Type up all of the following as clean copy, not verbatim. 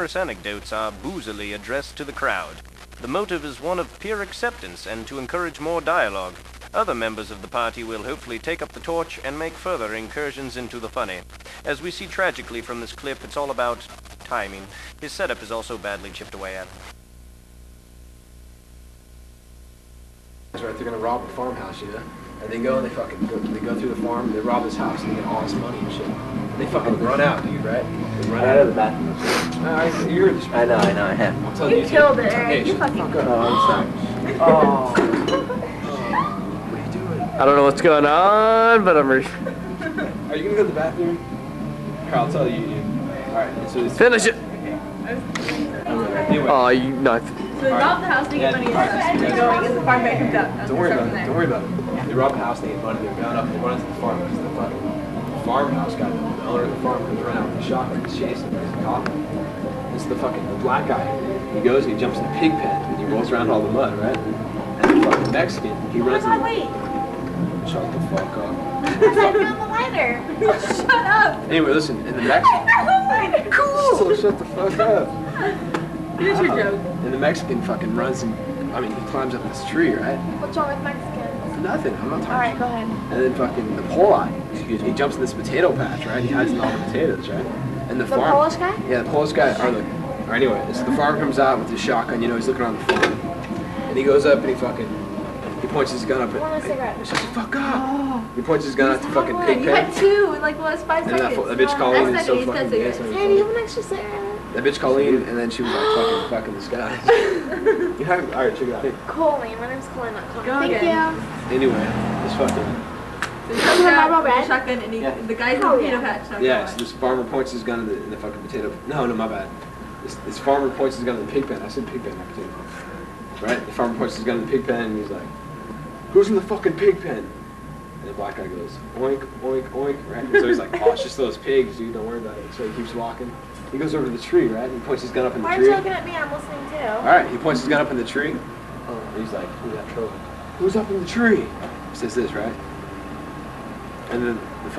humorous anecdotes are boozily addressed to the crowd. The motive is one of peer acceptance and to encourage more dialogue. Other members of the party will hopefully take up the torch and make further incursions into the funny. As we see tragically from this clip, it's all about timing. His setup is also badly chipped away at. That's right, they're gonna rob a farmhouse, you know? And they go and they go through the farm, they rob this house, and they get all this money and shit. And they fucking run out, dude, right? They run out of the bathroom. You heard this. I know, I have. I'm telling You killed it, Eric. Hey, You fucking fuck up. Oh, I'm sorry. Oh. What are you doing? I don't know what's going on, but I'm Are you gonna go to the bathroom? Here, I'll tell you. Alright, so it's... Finish it! Anyway. Oh, you not. So they rob the house, they get money and stuff. They're going, and the farm man comes out. Don't worry about it. Don't worry about it. They rob the house, they get money, they're going up, they run into the farm because the fucking farmhouse guy, the owner of the farm, comes around with a shotgun, he's chasing him, he's caught him. It's the black guy. He goes and he jumps in the pig pen and he rolls around all the mud, right? And the fucking Mexican, he runs in. Wait. Shut the fuck up. I found the lighter. Shut up. Anyway, listen, and the Mexican. Cool. So shut the fuck up. Here's your joke. And the Mexican fucking runs and, he climbs up this tree, right? What's wrong with Mexicans? Nothing, I'm not talking. Alright, go ahead. And then fucking the Polak, he jumps in this potato patch, right? He hides in all the potatoes, right? And the farm. Polish guy? Yeah, the Polish guy, or anyway, so the farmer comes out with his shotgun, you know, he's looking around the farm. And he goes up and he points his gun up at... I want a cigarette. Shut the fuck up! He points his gun at the fucking pig You pen. had two in like the last 5 And seconds. that bitch Colleen is so He's fucking got gay. cigarettes. Hey, do you have an extra cigarette? That bitch Colleen, and then she was like fucking this guy. Alright, check it out. Colleen. My name's Colleen, not Colleen. Go Thank again. you. Anyway, this fucking... So he's got a shotgun and the guy's in the potato patch. Yeah, so this farmer points his gun in the fucking potato... No, my bad. This farmer points his gun in the pig pen. I said pig pen, not potato pen. Right? The farmer points his gun in the pig pen and he's like, "Who's in the fucking pig pen?" And the black guy goes, "Oink, oink, oink," right? And so he's like, "Oh, it's just those pigs, dude, don't worry about it." So he keeps walking. He goes over to the tree, right? And he points his gun up in the Why tree. aren't you looking at me? I'm listening too. Alright, he points his gun up in the tree. And he's like, "Who's up in the tree?" He says this, right? And then the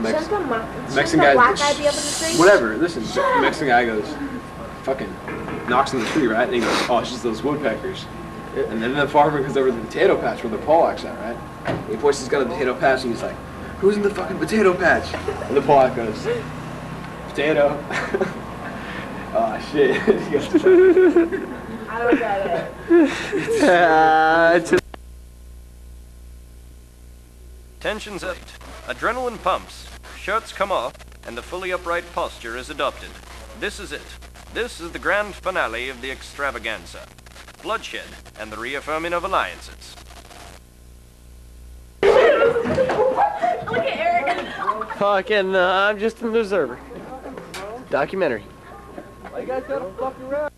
Mexican guy, black guy be up in the tree? whatever, listen, the Mexican guy goes, fucking knocks on the tree, right? And he goes, "Oh, it's just those woodpeckers." And then the farmer goes over to the potato patch where the Polac's at, right? He points his gun at the potato patch and he's like, "Who's in the fucking potato patch?" And the Polak goes, "Potato." Oh shit. I don't get it. Tensions up, adrenaline pumps, shirts come off, and the fully upright posture is adopted. This is it. This is the grand finale of the extravaganza. Bloodshed and the reaffirming of alliances. Look at Eric. Fucking, I'm just an observer. Documentary. You guys gotta fuck around.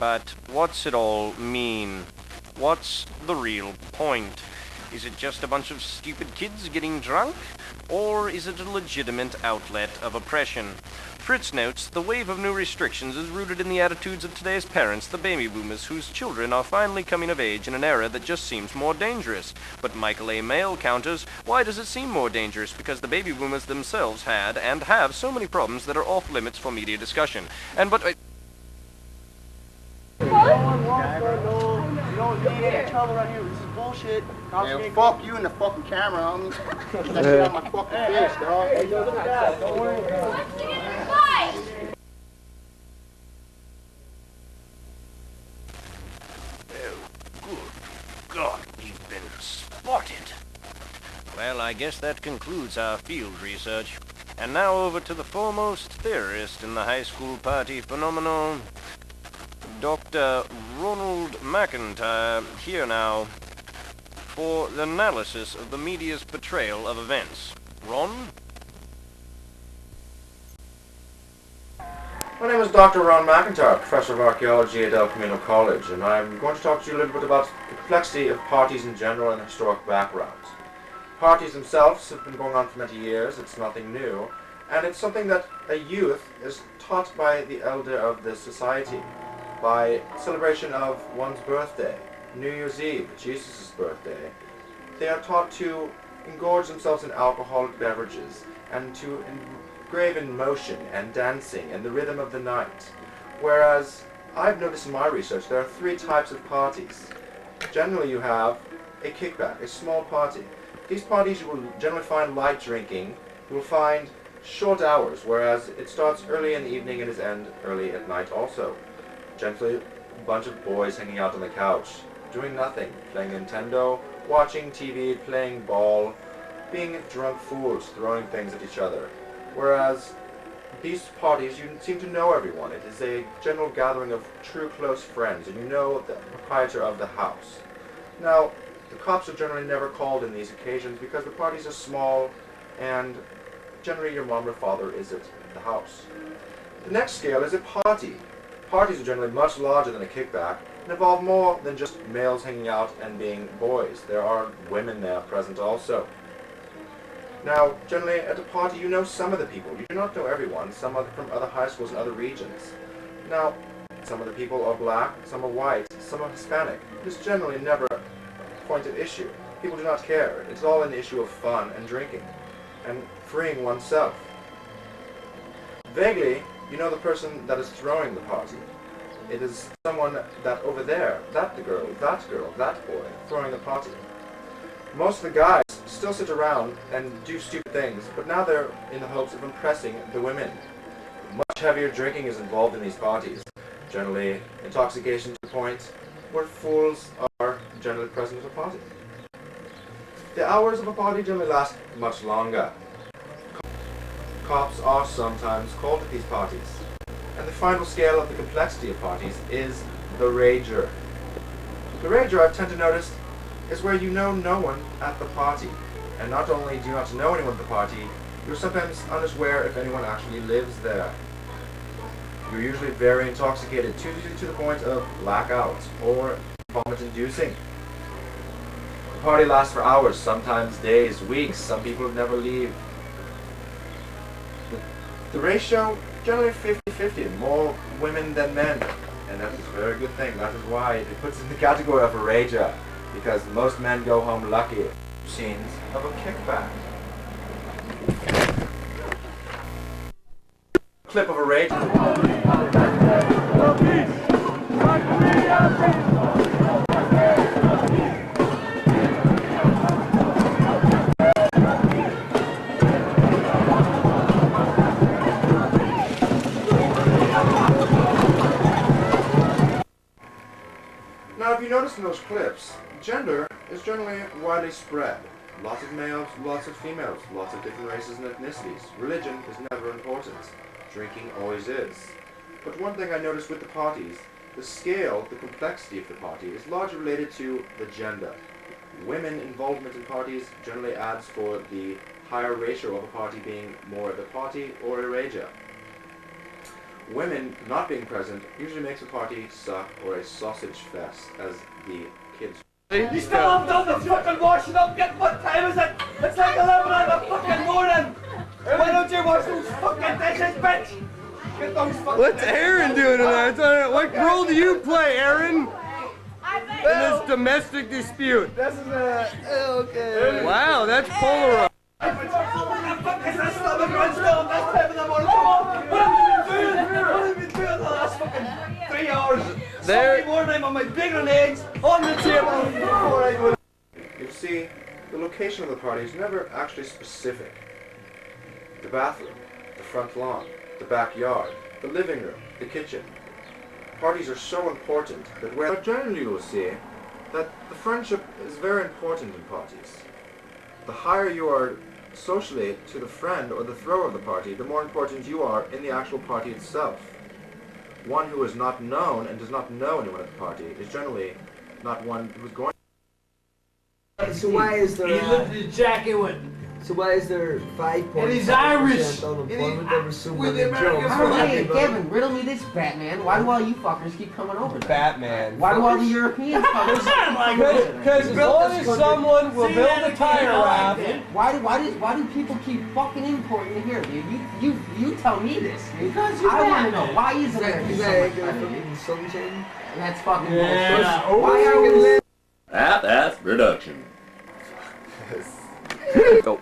But what's it all mean? What's the real point? Is it just a bunch of stupid kids getting drunk? Or is it a legitimate outlet of oppression? Fritz notes, the wave of new restrictions is rooted in the attitudes of today's parents, the baby boomers, whose children are finally coming of age in an era that just seems more dangerous. But Michael A. Mail counters, why does it seem more dangerous? Because the baby boomers themselves had and have so many problems that are off limits for media discussion. And but... You don't need any trouble right here. This is bullshit. Man, fuck you and the fucking camera, homie. Get that shit out my fucking face, dog. Hey, look at that. Don't worry. Good God, we've been spotted. Well, I guess that concludes our field research. And now over to the foremost theorist in the high school party phenomenon, Dr. Ronald McIntyre, here now for the analysis of the media's portrayal of events. Ron? My name is Dr. Ron McIntyre, Professor of Archaeology at El Camino College, and I'm going to talk to you a little bit about the complexity of parties in general and historic backgrounds. Parties themselves have been going on for many years, it's nothing new, and it's something that a youth is taught by the elder of the society, by celebration of one's birthday, New Year's Eve, Jesus' birthday. They are taught to engorge themselves in alcoholic beverages and to engrave in motion and dancing and the rhythm of the night. Whereas I've noticed in my research there are 3 types of parties. Generally you have a kickback, a small party. These parties you will generally find light drinking. You will find short hours, whereas it starts early in the evening and is end early at night also. Generally a bunch of boys hanging out on the couch, doing nothing, playing Nintendo, watching TV, playing ball, being drunk fools, throwing things at each other. Whereas these parties, you seem to know everyone. It is a general gathering of true close friends, and you know the proprietor of the house. Now, the cops are generally never called in these occasions because the parties are small, and generally your mom or father is at the house. The next scale is a party. Parties are generally much larger than a kickback and involve more than just males hanging out and being boys. There are women there present also. Now, generally at a party you know some of the people. You do not know everyone, some are from other high schools in other regions. Now, some of the people are black, some are white, some are Hispanic. This is generally never a point of issue. People do not care. It's all an issue of fun and drinking and freeing oneself. Vaguely, you know the person that is throwing the party. It is someone that over there, that girl, that boy, throwing the party. Most of the guys still sit around and do stupid things, but now they're in the hopes of impressing the women. Much heavier drinking is involved in these parties. Generally, intoxication to the point where fools are generally present at a party. The hours of a party generally last much longer. Cops are sometimes called at these parties. And the final scale of the complexity of parties is the rager. The rager, I've tend to notice, is where you know no one at the party. And not only do you not know anyone at the party, you're sometimes unaware if anyone actually lives there. You're usually very intoxicated, to the point of blackout or vomit-inducing. The party lasts for hours, sometimes days, weeks. Some people never leave. The ratio, generally 50-50, more women than men. And that is a very good thing. That is why it puts in the category of a rager, because most men go home lucky. Scenes of a kickback. Clip of a rager. Now, if you notice in those clips, gender is generally widely spread. Lots of males, lots of females, lots of different races and ethnicities. Religion is never important. Drinking always is. But one thing I noticed with the parties, the scale, the complexity of the party is largely related to the gender. Women involvement in parties generally adds for the higher ratio of a party being more of a party or a rager. Women not being present usually makes a party suck or a sausage fest, as the kids. You still haven't done the fucking washing up yet. What time is it? It's like 11 in the fucking morning. Why don't you wash those fucking dishes, bitch? Get those fucking What's Aaron doing in there? What role do you play, Aaron? In this domestic dispute. This is okay. Wow, that's Polaroid. There. Morning on my big eggs on the table before I go. You see, the location of the party is never actually specific. The bathroom, the front lawn, the backyard, the living room, the kitchen. Parties are so important that where generally you will see that the friendship is very important in parties. The higher you are socially to the friend or the thrower of the party, the more important you are in the actual party itself. One who is not known and does not know anyone at the party is generally not one who's going. So why is there? He lived in jacket with. So why is there 5.5% And he's Irish. unemployment over with the American Hey, Kevin, riddle me this, Batman. Why do all you fuckers keep coming over there? Batman. Why do all the Europeans come over there? Because as long as someone will build a tire raft. Why do people keep fucking importing here, dude? You tell me this, dude. Because you're I want to know, why is America so much better, dude? sunshine? That's fucking Yeah. bullshit. Why are we... That's production. Go.